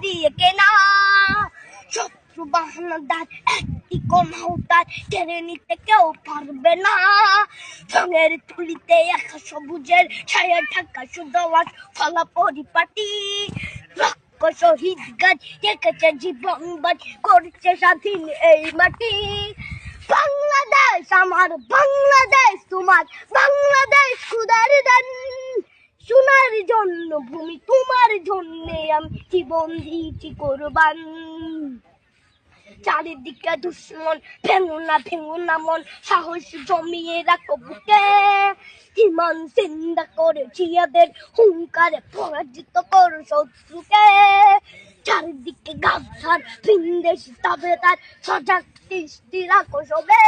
দিয়ে কেনা শত্রু বাহানাদার একটি কোনাও তার কেড়ে নিতে কেউ পারবে না। রঙের তুলিতে একা সবুজের ছায়া ঢাকা সুদওয়াজ ফলা পরিপাটি লক্ষ শহীদ গাছ রেখেছে জীবন বাজ করছে স্বাধীন এই মাটি। বাংলাদেশ আমার বাংলাদেশ তোমার বাংলাদেশ খুদার দান সোনার জন্য ভূমি তোমার জন্যে আমি জীবন দিয়েছি কোরবান। চারিদিকে দুশ্মন ভেঙো না মন সাহস জমিয়ে রাখো বুকে ইমান জিন্দা করেছি এদের হুঙ্কারে পরাজিত করো শত্রুকে। চারিদিকে গাছার ভিনদেশ তবে তার সজাগ দৃষ্টি রাখো সবে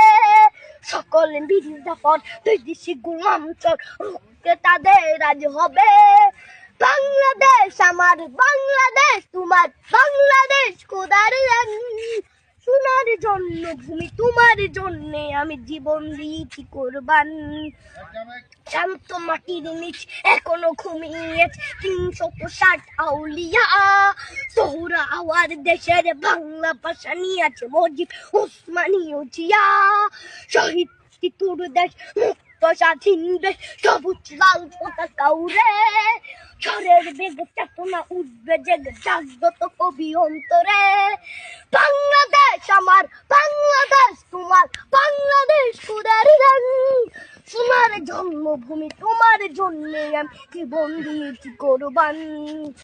সকলে মির্জাফর বিদেশি গোলাম চোর রুখতে তাদের আজ হবে। বাংলাদেশ আমার বাংলাদেশ তোমার বাংলাদেশ খোদার সোনার জন্য ভূমি তোমার জন্য আমি জীবন দিয়েছি কোরবান। শান্ত মাটির নিচ এখনো ঘুমিয়ে 360 আউলিয়া সোহরা আওয়ার দেশের বাংলা ভাষা নিয়ে আছে মজিব ওসমানীয় জিয়া শহীদ তিতুর দেশ মুক্ত স্বাধীন দেশ সবুজ লাল পতাকা উড়ে ঝড়ের বেগে চেতনা উঠবে জেগে জাগ্রত কবি অন্তরে। বাংলাদেশ আমার বাংলাদেশ তোমার বাংলাদেশ খুদার রান সোনার জন্মভূমি তোমার জন্যে আমি জীবন দিয়েছি কোরবান।